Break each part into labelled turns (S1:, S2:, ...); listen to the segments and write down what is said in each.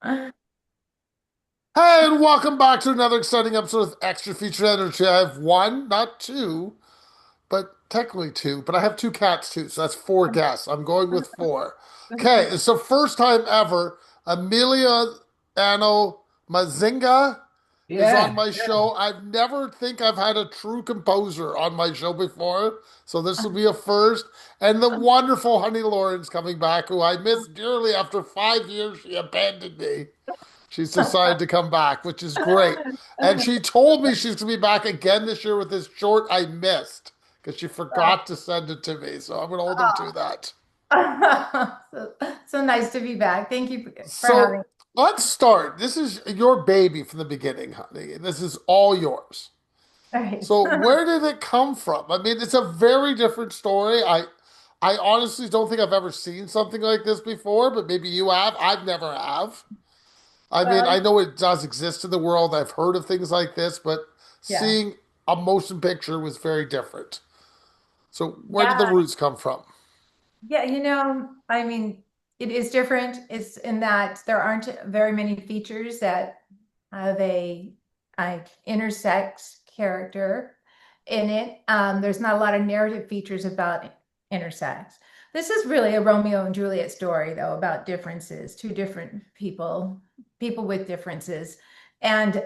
S1: Hey, and welcome back to another exciting episode of Extra Feature Energy. I have one, not two, but technically two, but I have two cats too, so that's four guests. I'm going with four. Okay, it's the first time ever Emiliano Mazzenga is on
S2: Yeah.
S1: my show. I've never think I've had a true composer on my show before, so this will be a first. And the wonderful Honey Lauren's coming back, who I miss dearly after 5 years. She abandoned me. She's decided to come back, which is great. And she told me she's going to be back again this year with this short I missed because she forgot to send it to me. So I'm going to hold her to that.
S3: So nice to be back. Thank you for having
S1: So let's start. This is your baby from the beginning, honey. This is all yours.
S3: me.
S1: So
S3: All
S1: where did it come from? I mean, it's a very different story. I honestly don't think I've ever seen something like this before, but maybe you have. I've never have. I mean,
S3: Well,
S1: I know it does exist in the world. I've heard of things like this, but
S3: yeah.
S1: seeing a motion picture was very different. So, where did the
S3: Yeah.
S1: roots come from?
S3: Yeah, I mean, it is different. It's in that there aren't very many features that have a like intersex character in it. There's not a lot of narrative features about intersex. This is really a Romeo and Juliet story, though, about differences, two different people, people with differences. And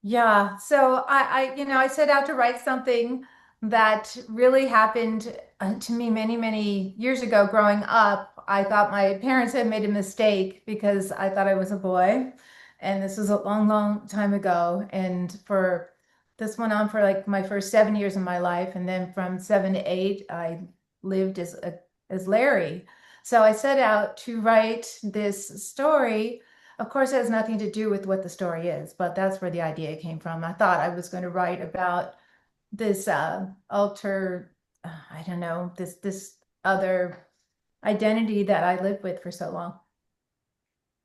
S3: yeah, so I set out to write something that really happened to me many, many years ago growing up. I thought my parents had made a mistake because I thought I was a boy. And this was a long, long time ago. And for this went on for like my first 7 years of my life. And then from 7 to 8, I lived as Larry. So I set out to write this story. Of course, it has nothing to do with what the story is, but that's where the idea came from. I thought I was going to write about this I don't know, this other identity that I lived with for so long.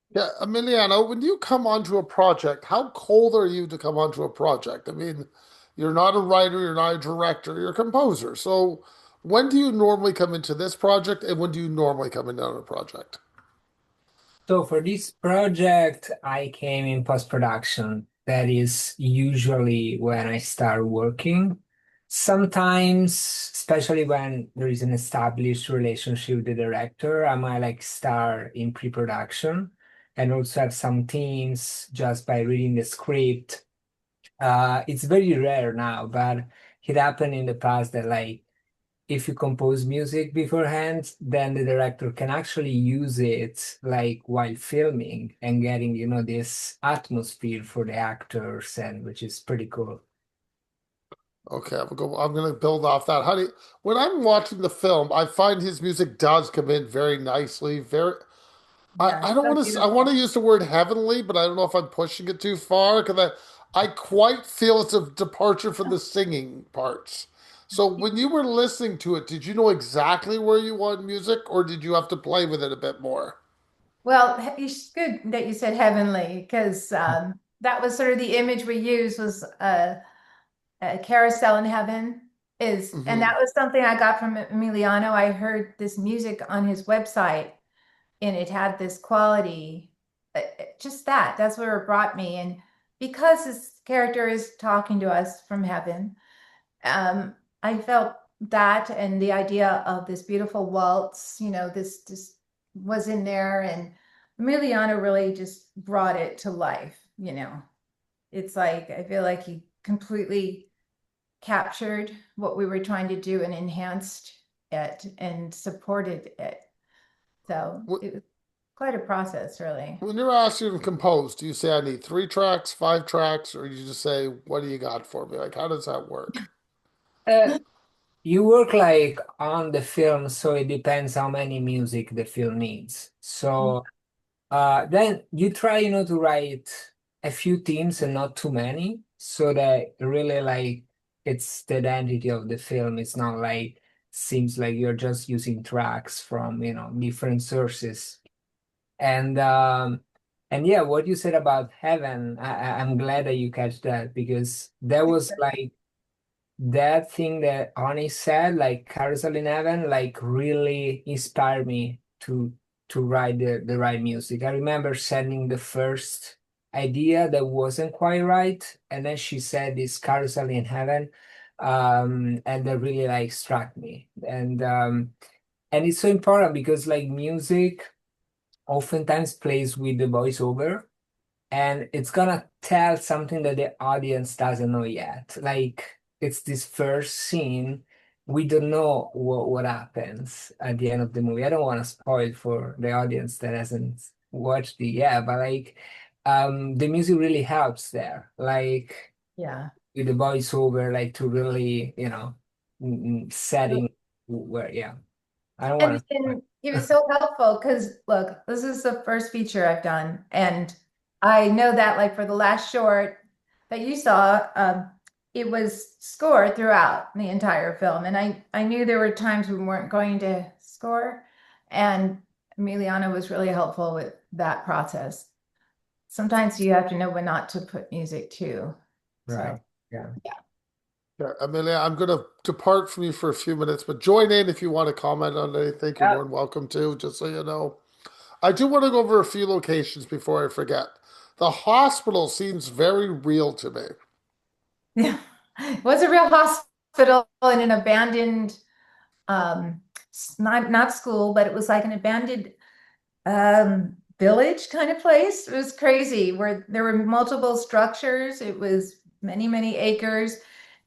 S1: Yeah, Emiliano, when you come onto a project, how cold are you to come onto a project? I mean, you're not a writer, you're not a director, you're a composer. So, when do you normally come into this project, and when do you normally come into a project?
S2: So for this project, I came in post-production. That is usually when I start working. Sometimes, especially when there is an established relationship with the director, I might like start in pre-production and also have some teams just by reading the script. It's very rare now, but it happened in the past that like if you compose music beforehand, then the director can actually use it like while filming and getting, this atmosphere for the actors and which is pretty cool.
S1: Okay, I'm gonna build off that. Honey, when I'm watching the film, I find his music does come in very nicely, very
S3: Yeah,
S1: I
S3: it's
S1: don't
S3: so
S1: want to. I want to
S3: beautiful.
S1: use the word heavenly, but I don't know if I'm pushing it too far because I quite feel it's a departure from the singing parts. So when you were listening to it, did you know exactly where you want music, or did you have to play with it a bit more?
S3: Well, it's good that you said heavenly because that was sort of the image we used was a carousel in heaven and
S1: Hmm.
S3: that was something I got from Emiliano. I heard this music on his website and it had this quality, just that's where it brought me. And because his character is talking to us from heaven, I felt that and the idea of this beautiful waltz, this was in there, and Emiliano really just brought it to life. It's like I feel like he completely captured what we were trying to do and enhanced it and supported it. So
S1: Wh-
S3: it was quite a process, really.
S1: When you're asked to compose, do you say I need 3 tracks, 5 tracks, or you just say what do you got for me? Like how does that work?
S2: Uh, you work like on the film, so it depends how many music the film needs. So then you try, to write a few themes and not too many, so that really like it's the identity of the film. It's not like seems like you're just using tracks from, different sources. And yeah, what you said about heaven, I'm glad that you catch that because that was like that thing that Ani said, like carousel in heaven, like really inspired me to to write the right music. I remember sending the first idea that wasn't quite right, and then she said this carousel in heaven, and that really like struck me. And it's so important because like music oftentimes plays with the voiceover and it's gonna tell something that the audience doesn't know yet. Like it's this first scene, we don't know what happens at the end of the movie. I don't want to spoil for the audience that hasn't watched it yet, but like the music really helps there. Like
S3: Yeah.
S2: with the voiceover, like to really, setting where yeah. I don't want to
S3: And he was so helpful because look, this is the first feature I've done. And I know that like for the last short that you saw, it was scored throughout the entire film. And I knew there were times we weren't going to score. And Emiliano was really helpful with that process. Sometimes you have to know when not to put music too. So
S2: right. Yeah.
S3: yeah.
S1: Yeah, Amelia, I'm going to depart from you for a few minutes, but join in if you want to comment on anything. You're more than welcome to, just so you know. I do want to go over a few locations before I forget. The hospital seems very real to me.
S3: Yeah. It was a real hospital in an abandoned not school, but it was like an abandoned village kind of place. It was crazy where there were multiple structures. It was many, many acres.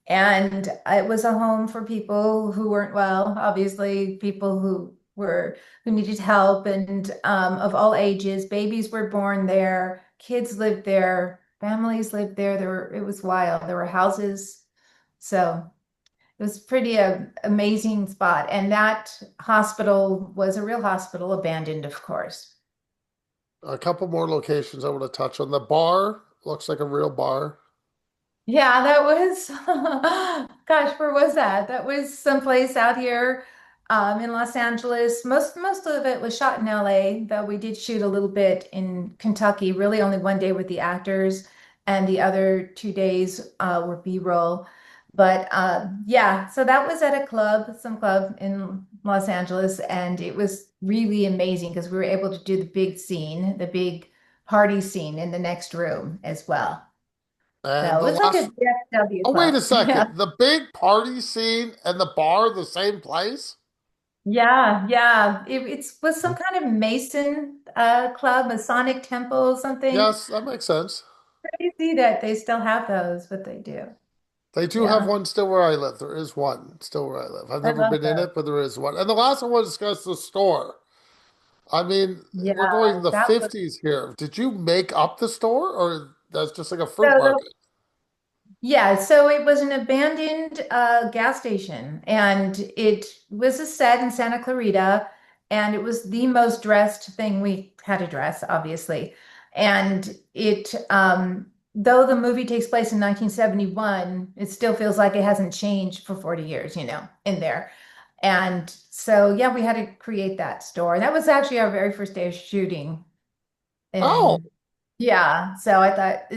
S3: And it was a home for people who weren't well, obviously, people who needed help and of all ages. Babies were born there, kids lived there, families lived there. It was wild. There were houses. So it was pretty amazing spot. And that hospital was a real hospital, abandoned, of course.
S1: A couple more locations I want to touch on. The bar looks like a real bar.
S3: Yeah, that was, gosh, where was that? That was someplace out here in Los Angeles. Most of it was shot in LA, though we did shoot a little bit in Kentucky, really only one day with the actors, and the other 2 days were B-roll. But yeah, so that was at a club, some club in Los Angeles, and it was really amazing because we were able to do the big scene, the big party scene in the next room as well.
S1: And
S3: So it
S1: the
S3: was like a
S1: last,
S3: DFW
S1: oh, wait
S3: club.
S1: a
S3: Yeah.
S1: second. The big party scene and the bar, the same place?
S3: Yeah, yeah. It was some kind of Mason club, Masonic temple, something.
S1: Yes, that makes sense.
S3: Crazy that they still have those, but they do.
S1: They do have
S3: Yeah.
S1: one still where I live. There is one still where I live. I've
S3: I
S1: never
S3: love
S1: been in
S3: those.
S1: it, but there is one. And the last one was discussed the store. I mean,
S3: Yeah,
S1: we're going the
S3: that was
S1: 50s here. Did you make up the store or that's just like a fruit
S3: so the
S1: market?
S3: yeah, so it was an abandoned gas station, and it was a set in Santa Clarita, and it was the most dressed thing we had to dress, obviously. And though the movie takes place in 1971, it still feels like it hasn't changed for 40 years, in there. And so, yeah, we had to create that store. And that was actually our very first day of shooting.
S1: Oh,
S3: And yeah, so I thought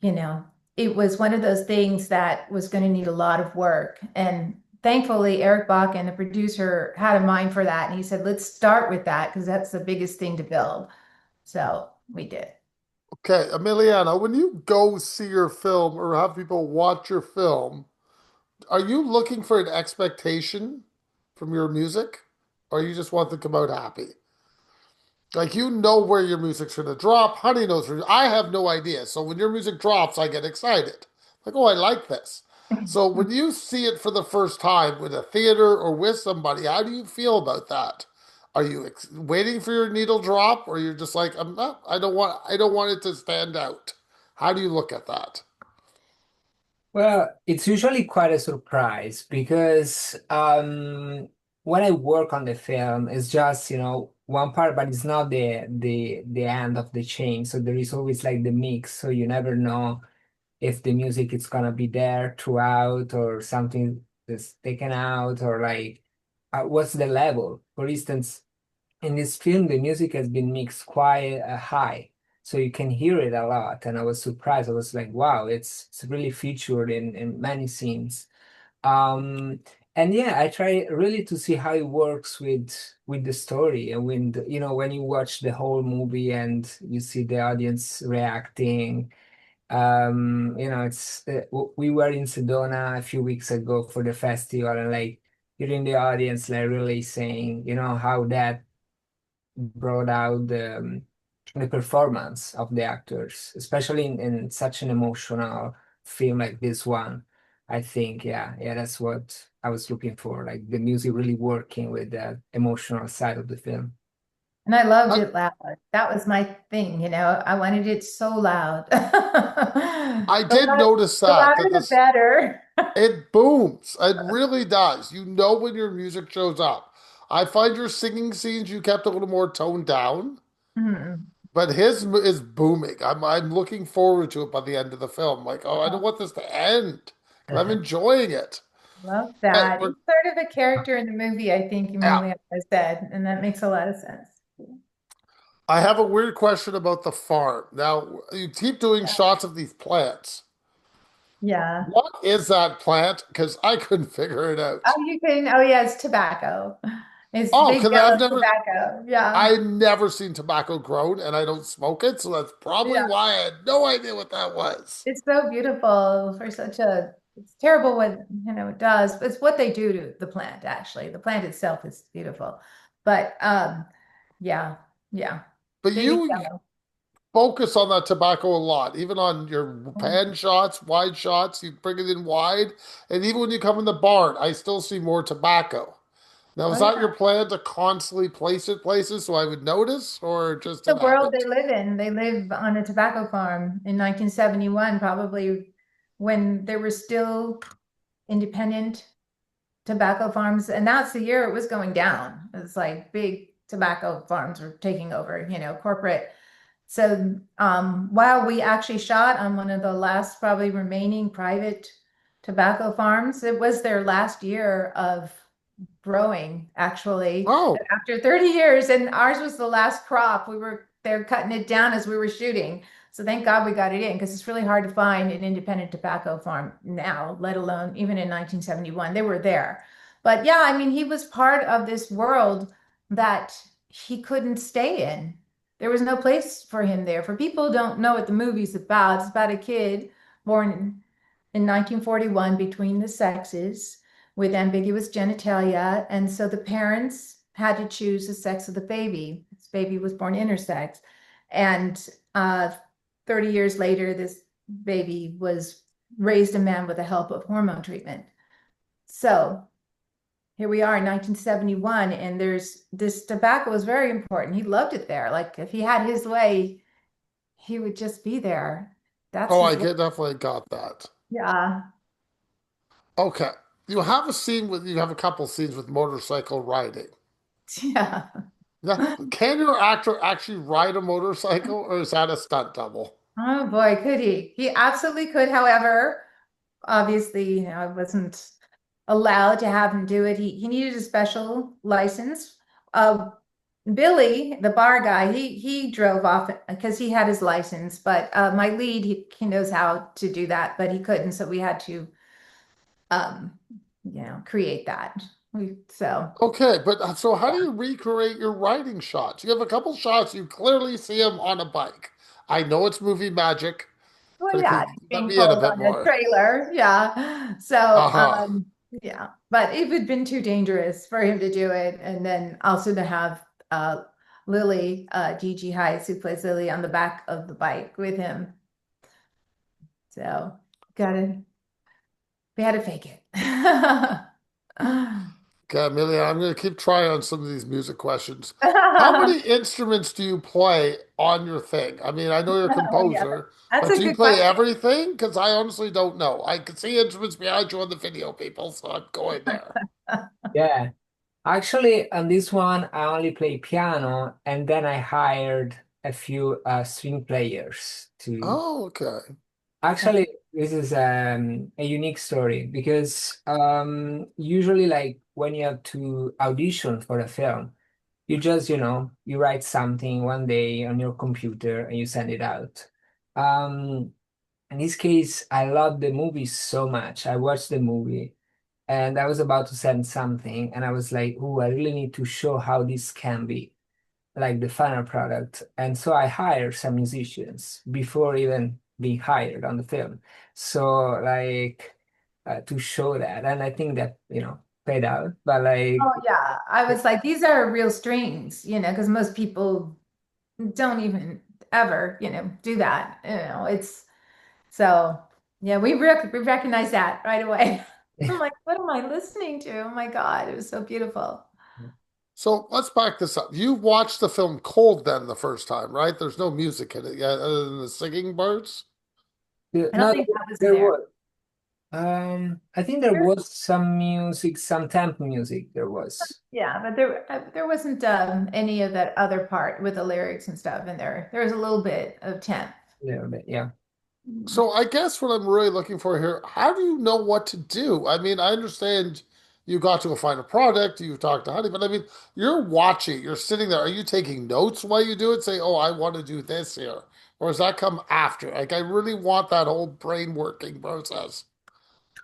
S3: you know, it was one of those things that was going to need a lot of work. And thankfully, Eric Bach and the producer had a mind for that. And he said, let's start with that because that's the biggest thing to build. So we did.
S1: okay. Emiliano, when you go see your film or have people watch your film, are you looking for an expectation from your music or you just want them to come out happy? Like you know where your music's gonna drop. Honey knows where. I have no idea. So when your music drops, I get excited. Like, oh, I like this. So when you see it for the first time with a theater or with somebody, how do you feel about that? Are you waiting for your needle drop, or you're just like, I'm not. I don't want it to stand out. How do you look at that?
S2: Well, it's usually quite a surprise because when I work on the film, it's just, one part, but it's not the end of the chain. So there is always like the mix. So you never know if the music is gonna be there throughout or something is taken out or like what's the level. For instance, in this film, the music has been mixed quite high, so you can hear it a lot. And I was surprised. I was like, wow, it's really featured in many scenes. Um, And yeah, I try really to see how it works with the story. And when when you watch the whole movie and you see the audience reacting, we were in Sedona a few weeks ago for the festival, and like hearing the audience like really saying, how that brought out the performance of the actors, especially in such an emotional film like this one. I think, yeah, that's what I was looking for, like the music really working with the emotional side of the film.
S3: And I loved
S1: I,
S3: it loud. That was my thing, I wanted it so loud.
S1: I did notice
S3: The
S1: that
S3: louder the
S1: this
S3: better.
S1: it booms. It really does. You know when your music shows up. I find your singing scenes you kept a little more toned down,
S3: Mhm.
S1: but is booming. I'm looking forward to it by the end of the film. Like, oh, I don't want this to end because I'm enjoying it.
S3: Love
S1: Hey,
S3: that. It's sort of a character in the movie, I think
S1: yeah.
S3: Emilia has said, and that makes a lot of sense.
S1: I have a weird question about the farm. Now, you keep doing shots of these plants.
S3: Yeah.
S1: What is that plant? Because I couldn't figure it
S3: Oh,
S1: out.
S3: you can, oh yeah, it's tobacco. It's
S1: Oh,
S3: big
S1: because
S3: yellow tobacco. Yeah.
S1: I've never seen tobacco grown, and I don't smoke it, so that's probably
S3: Yeah.
S1: why I had no idea what that was.
S3: It's so beautiful for such a, it's terrible what, it does, but it's what they do to the plant, actually. The plant itself is beautiful. But yeah, yeah.
S1: But
S3: Big and
S1: you
S3: yellow.
S1: focus on that tobacco a lot, even on your pan shots, wide shots. You bring it in wide, and even when you come in the barn, I still see more tobacco. Now,
S3: Oh
S1: is that
S3: yeah.
S1: your plan to constantly place it places so I would notice, or just
S3: The
S1: it
S3: world
S1: happened?
S3: they live in. They live on a tobacco farm in 1971, probably when there were still independent tobacco farms, and that's the year it was going down. It's like big tobacco farms were taking over, corporate. So while we actually shot on one of the last probably remaining private tobacco farms, it was their last year of growing actually
S1: Oh,
S3: after 30 years, and ours was the last crop. They're cutting it down as we were shooting. So thank God we got it in because it's really hard to find an independent tobacco farm now, let alone even in 1971. They were there. But yeah, I mean, he was part of this world that he couldn't stay in. There was no place for him there. For people who don't know what the movie's about, it's about a kid born in 1941 between the sexes with ambiguous genitalia. And so the parents had to choose the sex of the baby. This baby was born intersex. And 30 years later, this baby was raised a man with the help of hormone treatment. So here we are in 1971, and there's this tobacco is very important. He loved it there. Like if he had his way, he would just be there. That's
S1: oh,
S3: his way.
S1: definitely got that.
S3: Yeah.
S1: Okay. You have a couple scenes with motorcycle riding.
S3: Yeah.
S1: Now, can your actor actually ride a motorcycle, or is that a stunt double?
S3: Oh boy, could he? He absolutely could. However, obviously, I wasn't allowed to have him do it. He needed a special license. Uh, Billy, the bar guy, he drove off because he had his license, but my lead, he knows how to do that, but he couldn't, so we had to um, create that. So
S1: Okay, but so how do you recreate your riding shots? You have a couple shots, you clearly see him on a bike. I know it's movie magic,
S3: well,
S1: but
S3: yeah,
S1: can
S3: it's
S1: you let
S3: being
S1: me in a
S3: pulled
S1: bit
S3: on a
S1: more?
S3: trailer. Yeah. So,
S1: Uh-huh.
S3: yeah, but it would have been too dangerous for him to do it. And then also to have Lily, Gigi Heiss, who plays Lily, on the back of the bike with him. So, we had to fake it.
S1: Okay, Amelia, I'm going to keep trying on some of these music questions. How many instruments do you play on your thing? I mean, I know you're a
S3: Oh, yeah,
S1: composer,
S3: that's
S1: but
S3: a
S1: do you
S3: good
S1: play
S3: question.
S1: everything? Because I honestly don't know. I can see instruments behind you on the video, people, so I'm going there.
S2: Yeah. Actually, on this one, I only play piano, and then I hired a few string players to.
S1: Oh, okay.
S2: Actually, this is a unique story because usually, like when you have to audition for a film, you just, you write something one day on your computer and you send it out. Um, in this case, I love the movie so much. I watched the movie and I was about to send something, and I was like, "Oh, I really need to show how this can be like the final product." And so I hired some musicians before even being hired on the film. So like to show that, and I think that paid out. But
S3: Oh
S2: like,
S3: yeah. I was like, these are real strings, because most people don't even ever, do that. It's so yeah, we recognize that right away. I'm like, what am I listening to? Oh my God, it was so beautiful.
S1: So let's back this up. You watched the film Cold then the first time, right? There's no music in it yet other than the singing parts.
S3: I don't
S2: no,
S3: think that was in
S2: there
S3: there.
S2: was. I think there was some music, some temp music. There was
S3: Yeah, but there wasn't any of that other part with the lyrics and stuff in there. There was a little bit of temp.
S2: a little bit, yeah.
S1: So I guess what I'm really looking for here, how do you know what to do? I mean, I understand you got to go find a product, you talked to Honey, but I mean, you're watching, you're sitting there. Are you taking notes while you do it? Say, oh, I want to do this here. Or does that come after? Like, I really want that whole brain working process.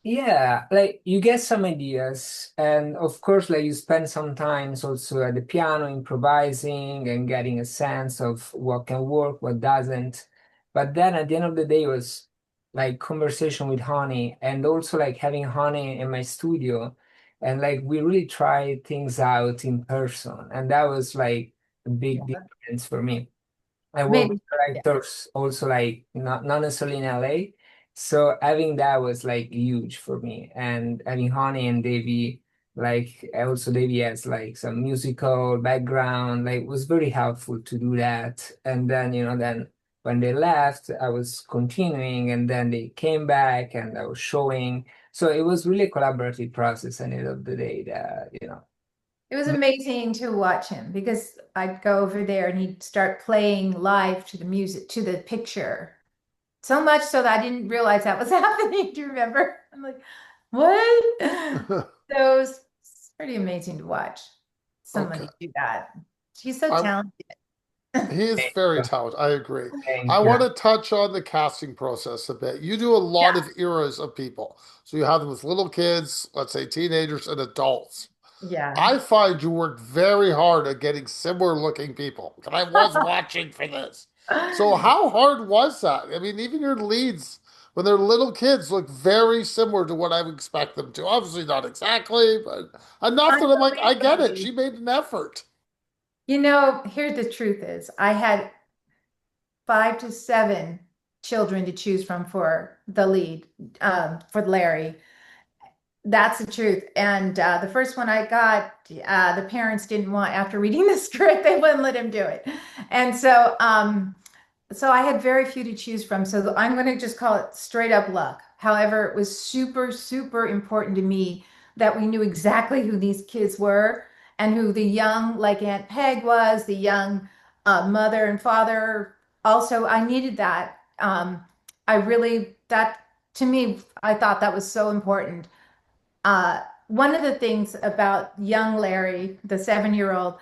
S2: Yeah, like you get some ideas, and of course, like you spend some times also at the piano improvising and getting a sense of what can work, what doesn't. But then at the end of the day, it was like conversation with Honey, and also like having Honey in my studio, and like we really tried things out in person, and that was like a big
S3: Yeah,
S2: difference for me. I work with
S3: maybe.
S2: directors also like not necessarily in LA. So having that was like huge for me. And having Honey and Davey, like also Davey has like some musical background, like was very helpful to do that. And then, then when they left, I was continuing and then they came back and I was showing. So it was really a collaborative process at the end of the day that.
S3: It was amazing to watch him because I'd go over there and he'd start playing live to the music, to the picture. So much so that I didn't realize that was happening. Do you remember? I'm like, what? So it was pretty amazing to watch
S1: Okay.
S3: somebody do that. She's so
S1: I
S3: talented.
S1: He is very talented. I agree. I
S2: Thank you.
S1: want to touch on the casting process a bit. You do a lot
S3: Yeah,
S1: of eras of people. So you have them with little kids, let's say teenagers and adults.
S3: yeah.
S1: I find you work very hard at getting similar looking people. And I was watching for this. So how hard was that? I mean, even your leads, when they're little kids, look very similar to what I would expect them to. Obviously not exactly, but enough that I'm like, I get it. She
S3: Unbelievably.
S1: made an effort.
S3: Here the truth is, I had 5 to 7 children to choose from for the lead, for Larry. That's the truth. And the first one I got, the parents didn't want, after reading the script, they wouldn't let him do it. And so I had very few to choose from. So I'm going to just call it straight up luck. However, it was super, super important to me that we knew exactly who these kids were and who the young, like Aunt Peg was, the young mother and father. Also, I needed that. That to me, I thought that was so important. One of the things about young Larry, the 7-year-old,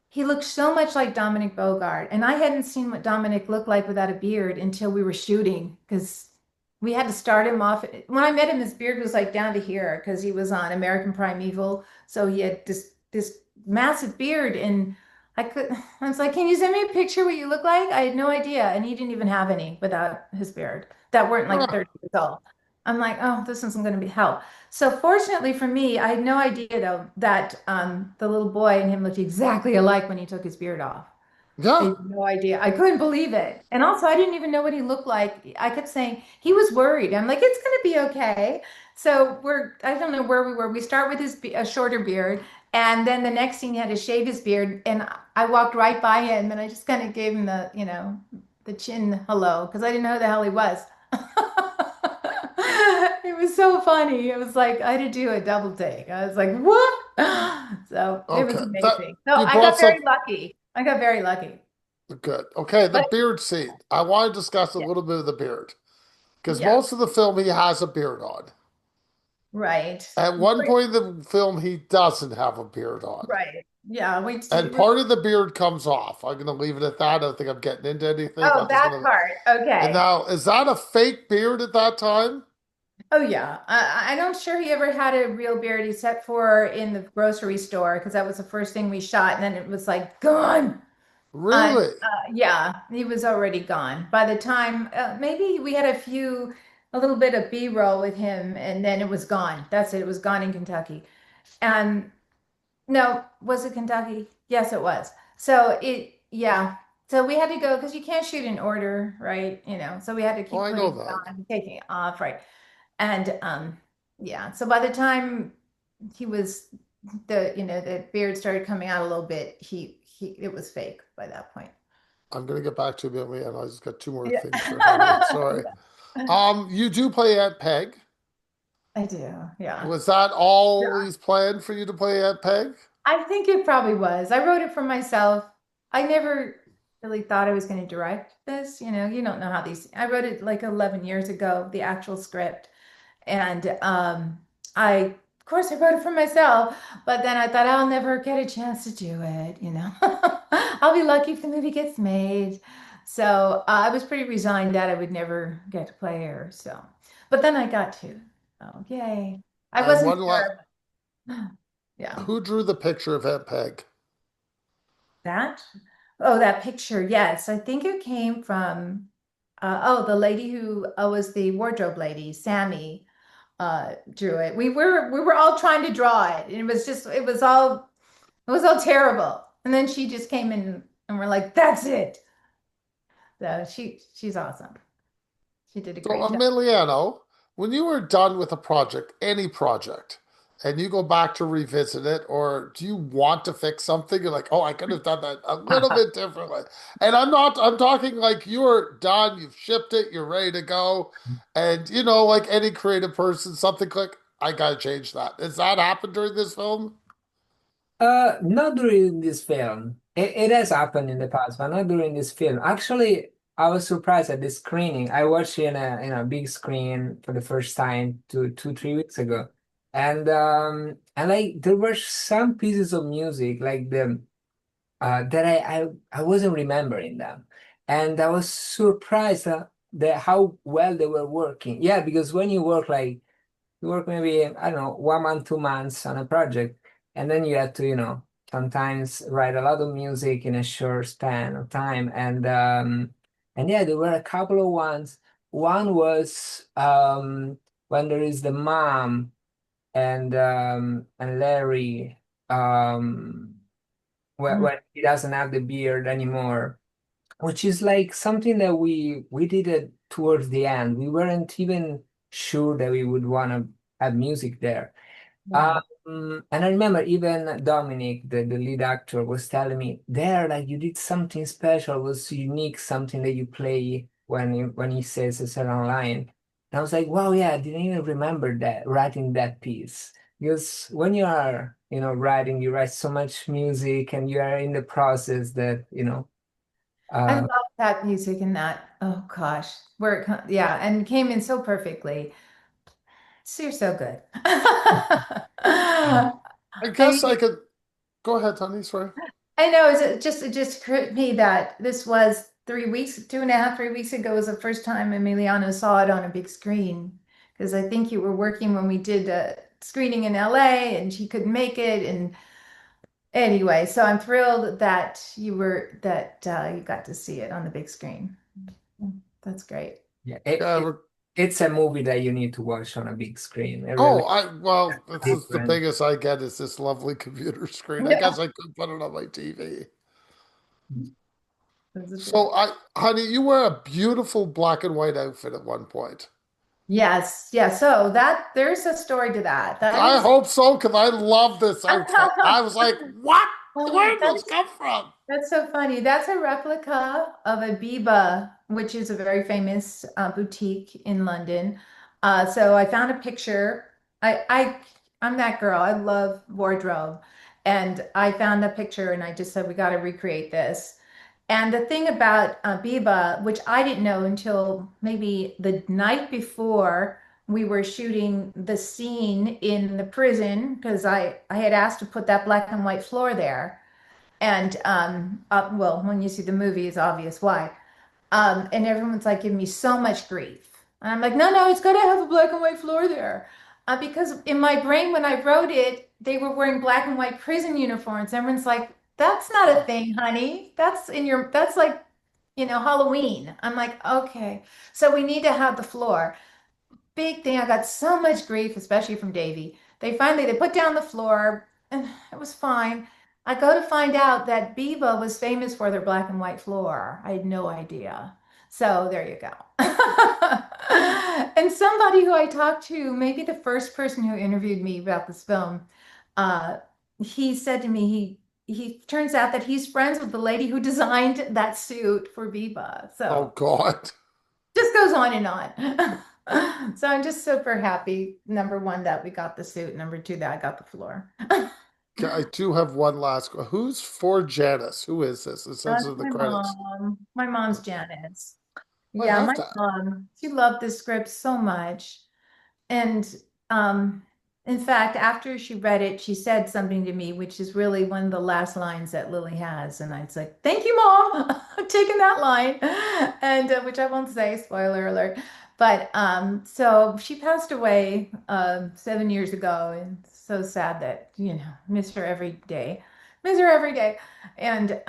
S3: he looked so much like Dominic Bogart, and I hadn't seen what Dominic looked like without a beard until we were shooting because we had to start him off. When I met him, his beard was like down to here because he was on American Primeval, so he had this massive beard, and I was like, "Can you send me a picture what you look like?" I had no idea, and he didn't even have any without his beard that weren't like
S1: Ah,
S3: 30 years old. I'm like, "Oh, this isn't going to be help." So fortunately for me, I had no idea though that the little boy and him looked exactly alike when he took his beard off. I
S1: yeah.
S3: had no idea. I couldn't believe it. And also, I didn't even know what he looked like. I kept saying he was worried. I'm like, it's going to be okay. So I don't know where we were. We start with a shorter beard. And then the next scene, he had to shave his beard. And I walked right by him and I just kind of gave him the chin hello because I didn't know who the hell he was. It was so funny. It was like I had to do a double take. I was like, what? So it was
S1: Okay. That
S3: amazing. So
S1: you
S3: I
S1: brought
S3: got very
S1: some
S3: lucky. I got very lucky.
S1: good. Okay, the
S3: But
S1: beard scene. I want to discuss a
S3: yeah,
S1: little bit of the beard. Because
S3: yeah,
S1: most of the film he has a beard on.
S3: right.
S1: At one point in the film he doesn't have a beard on.
S3: Right. Yeah,
S1: And part of the beard comes off. I'm gonna leave it at that. I don't think I'm getting into anything.
S3: oh,
S1: I'm just
S3: that
S1: gonna
S3: part.
S1: and
S3: Okay.
S1: now is that a fake beard at that time?
S3: Oh yeah, I'm not sure he ever had a real beard except for in the grocery store because that was the first thing we shot, and then it was like gone. And
S1: Really?
S3: yeah, he was already gone by the time maybe we had a little bit of B-roll with him, and then it was gone. That's it. It was gone in Kentucky. And no, was it Kentucky? Yes, it was. So yeah. So we had to go because you can't shoot in order, right? So we had to
S1: Oh,
S3: keep
S1: I know
S3: putting it
S1: that.
S3: on, taking it off, right? And yeah. So by the time he was the beard started coming out a little bit, he it was fake by that point.
S1: I'm gonna get back to you, Billy, and I just got two more
S3: Yeah.
S1: things for Honey. Sorry. You do play Aunt Peg.
S3: I do. Yeah.
S1: Was that always planned for you to play Aunt Peg?
S3: I think it probably was. I wrote it for myself. I never really thought I was going to direct this. You don't know how I wrote it like 11 years ago, the actual script. And of course, I wrote it for myself, but then I thought I'll never get a chance to do it. I'll be lucky if the movie gets made. So I was pretty resigned that I would never get to play her. So, but then I got to. Oh, yay. I
S1: And
S3: wasn't
S1: one la
S3: sure. Yeah.
S1: Who drew the picture of Aunt Peg?
S3: That? Oh, that picture. Yes. I think it came from, the lady who was the wardrobe lady, Sammy, drew it. We were all trying to draw it. And it was all terrible. And then she just came in and we're like, that's it. So she's awesome. She did a
S1: So,
S3: great job.
S1: Emiliano, when you were done with a project, any project, and you go back to revisit it, or do you want to fix something? You're like, oh, I could have done that a little bit differently. And I'm talking like you're done, you've shipped it, you're ready to go. And, like any creative person, something click, I gotta change that. Has that happened during this film?
S2: Not during this film. It has happened in the past, but not during this film. Actually, I was surprised at the screening. I watched it in a big screen for the first time 3 weeks ago, and like there were some pieces of music like the that I wasn't remembering them, and I was surprised that how well they were working. Yeah, because when you work maybe, I don't know, 1 month, 2 months on a project, and then you have to, sometimes write a lot of music in a short span of time. And yeah, there were a couple of ones. One was when there is the mom and Larry
S3: Mm.
S2: when he doesn't have the beard anymore, which is like something that we did it towards the end. We weren't even sure that we would want to have music there.
S3: Yeah.
S2: And I remember even Dominic, the lead actor, was telling me there, like you did something special, was unique, something that you play when he says a certain line. And I was like, wow, yeah, I didn't even remember that writing that piece. Because when you are, writing, you write so much music and you are in the process that,
S3: I
S2: uh,
S3: love that music and that. Oh gosh, yeah, and came in so perfectly. So you're so good.
S1: I
S3: I
S1: guess I could go ahead, Tony. Sorry.
S3: I know it just occurred to me that this was 3 weeks, 2.5, 3 weeks ago was the first time Emiliano saw it on a big screen. Because I think you were working when we did a screening in LA and she couldn't make it. And anyway, so I'm thrilled that you got to see it on the big screen. That's great.
S2: yeah,
S1: Yeah,
S2: it's a movie that you need to watch on a big screen. It really
S1: oh, well, this is the
S2: different.
S1: biggest I get is this lovely computer screen. I
S3: Yeah,
S1: guess I could put it on my TV.
S3: that's a bit.
S1: So honey, you wear a beautiful black and white outfit at one point.
S3: Yes, yeah. So there's a story to that. That
S1: I
S3: is
S1: hope so, because I love this outfit. I was like, what? Where did
S3: that
S1: this
S3: is
S1: come from?
S3: That's so funny. That's a replica of a Biba, which is a very famous boutique in London. So I found a picture. I'm that girl. I love wardrobe, and I found a picture, and I just said we got to recreate this. And the thing about Biba, which I didn't know until maybe the night before we were shooting the scene in the prison, because I had asked to put that black and white floor there. And well, when you see the movie, it's obvious why. And everyone's like giving me so much grief. And I'm like, no, no, it's got to have a black and white floor there. Because in my brain, when I wrote it, they were wearing black and white prison uniforms. Everyone's like, that's not a thing, honey. That's like, Halloween. I'm like, okay. So we need to have the floor. Big thing. I got so much grief, especially from Davey. They put down the floor and it was fine. I go to find out that Biba was famous for their black and white floor. I had no idea. So there you go. And somebody who I talked to, maybe the first person who interviewed me about this film, uh, he said to me, he turns out that he's friends with the lady who designed that suit for Biba.
S1: Oh
S3: So
S1: God.
S3: just goes on and on. So I'm just super happy. Number one, that we got the suit. Number two, that I got the floor.
S1: Okay, I do have one last. Who's for Janice? Who is this? It says
S3: That's
S1: in the
S3: my
S1: credits.
S3: mom. My mom's Janice.
S1: I
S3: Yeah,
S1: have
S3: my
S1: to.
S3: mom. She loved this script so much. And um, in fact, after she read it, she said something to me, which is really one of the last lines that Lily has. And I was like, "Thank you, Mom. I'm taking that line," and which I won't say, spoiler alert. But so she passed away 7 years ago, and so sad that miss her every day, miss her every day. And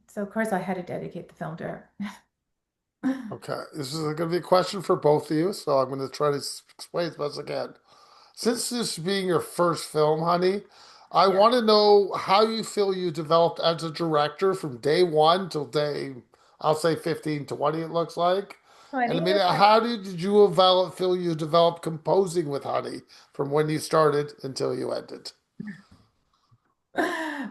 S3: so of course I had to dedicate the film to her.
S1: Okay, this is going to be a question for both of you, so I'm going to try to explain as best I can. Since this being your first film, honey, I
S3: Yeah,
S1: want to know how you feel you developed as a director from day one till day, I'll say 15, 20, it looks like. And I
S3: 20
S1: mean,
S3: years.
S1: did you feel you developed composing with Honey from when you started until you ended?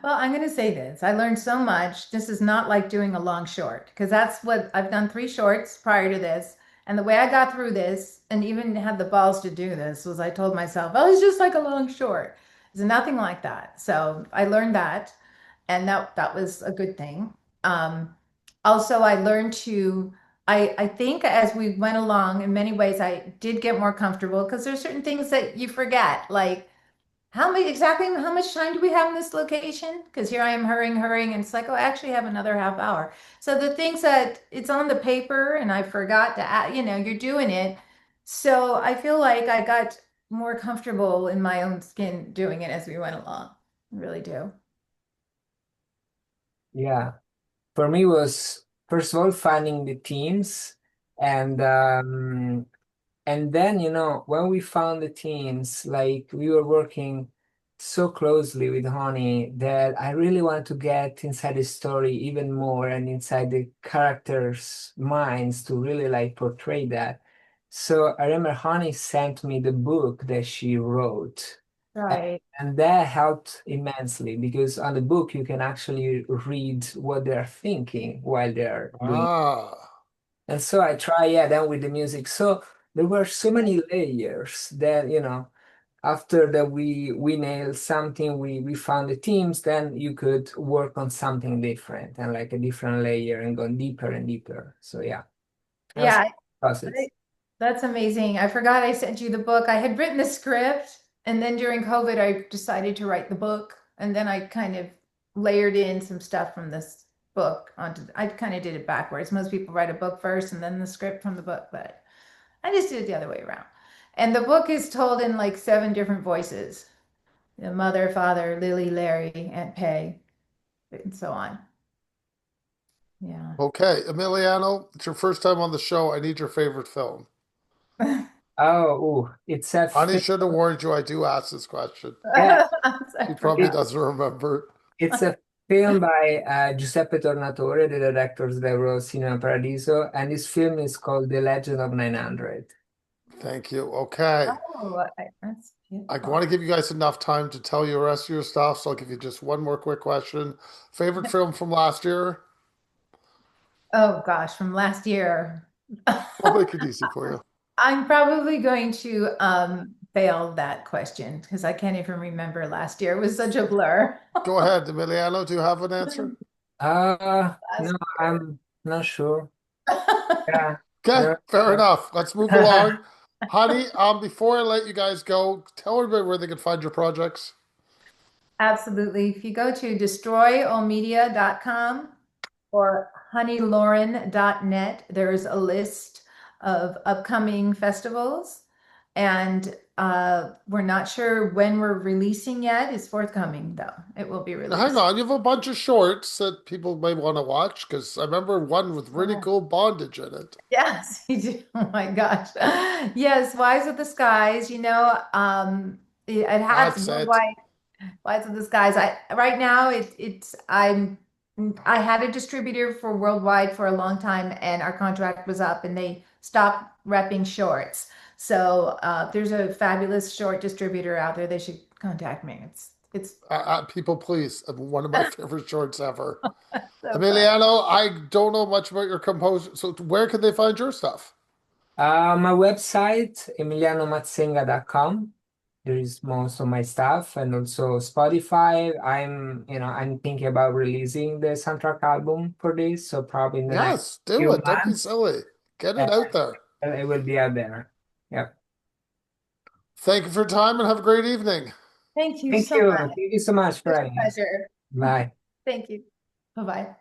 S3: Well, I'm going to say this. I learned so much. This is not like doing a long short because that's what I've done, three shorts prior to this. And the way I got through this and even had the balls to do this was I told myself, oh, it's just like a long short. It's nothing like that. So I learned that, and that was a good thing. Um, Also, I learned to, I think as we went along, in many ways, I did get more comfortable because there's certain things that you forget, like how much time do we have in this location? Because here I am hurrying, hurrying, and it's like, oh, I actually have another half hour. So the things that it's on the paper and I forgot to add, you're doing it. So I feel like I got more comfortable in my own skin doing it as we went along. I really do.
S2: Yeah. For me was first of all finding the teams and and then, when we found the teams, like we were working so closely with Honey that I really wanted to get inside the story even more and inside the characters' minds to really like portray that. So I remember Honey sent me the book that she wrote.
S3: Right.
S2: And that helped immensely because on the book you can actually read what they're thinking while they're doing.
S1: Ah,
S2: And so I try, yeah, then with the music. So there were so many layers that, after that we nailed something, we found the themes, then you could work on something different and like a different layer and go deeper and deeper. So yeah, that was
S3: Yeah,
S2: the process.
S3: that's amazing. I forgot I sent you the book. I had written the script, and then during COVID, I decided to write the book, and then I kind of layered in some stuff from this book onto. I kind of did it backwards. Most people write a book first and then the script from the book, but I just did it the other way around. And the book is told in like seven different voices: the mother, father, Lily, Larry, Aunt Peg, and so on. Yeah.
S1: okay. Emiliano, it's your first time on the show. I need your favorite film.
S2: Oh, ooh, it's a
S1: Honey
S2: film.
S1: should have warned you I do ask this question.
S2: Yeah,
S3: I
S1: He probably
S2: it,
S3: forgot.
S1: doesn't remember.
S2: it's a film by Giuseppe Tornatore, the directors that wrote Cinema Paradiso, and this film is called The Legend of 900.
S1: Thank you. Okay.
S3: Oh, that's
S1: I
S3: beautiful.
S1: want to give you guys enough time to tell you the rest of your stuff, so I'll give you just one more quick question. Favorite film from last year?
S3: Oh gosh, from last year.
S1: I'll make it easy for you.
S3: I'm probably going to fail that question because I can't even remember last year. It was such a blur.
S1: Go ahead, Emiliano. Do you have an answer?
S2: No,
S3: Last
S2: I'm not sure.
S3: year.
S2: Yeah, I
S1: Okay,
S2: don't
S1: fair
S2: know.
S1: enough. Let's move along. Honey, before I let you guys go, tell everybody where they can find your projects.
S3: Absolutely. If you go to destroyolmedia.com or honeylauren.net, there's a list of upcoming festivals. And we're not sure when we're releasing yet. It's forthcoming, though. It will be
S1: Now, hang
S3: released.
S1: on, you have a bunch of shorts that people may want to watch because I remember one with really
S3: Oh.
S1: cool bondage in it.
S3: Yes, you do. Oh my gosh. Yes, Wise of the Skies, it has
S1: That's it.
S3: worldwide. Lights of the Skies. I right now I had a distributor for worldwide for a long time and our contract was up and they stopped repping shorts. So there's a fabulous short distributor out there. They should contact me. It's
S1: People, please. One of my favorite shorts ever.
S3: so fun.
S1: Emiliano, I don't know much about your composer. So where can they find your stuff?
S2: My website, emilianomazzenga.com. There is most of my stuff and also Spotify. I'm thinking about releasing the soundtrack album for this, so probably in the next
S1: Yes, do
S2: few
S1: it. Don't be
S2: months,
S1: silly. Get
S2: uh,
S1: it out there.
S2: it will be out there. Yep.
S1: Thank you for your time and have a great evening.
S3: Thank you
S2: Thank
S3: so
S2: you.
S3: much.
S2: Thank you so much for
S3: Such a
S2: having us.
S3: pleasure.
S2: Bye.
S3: Thank you. Bye-bye.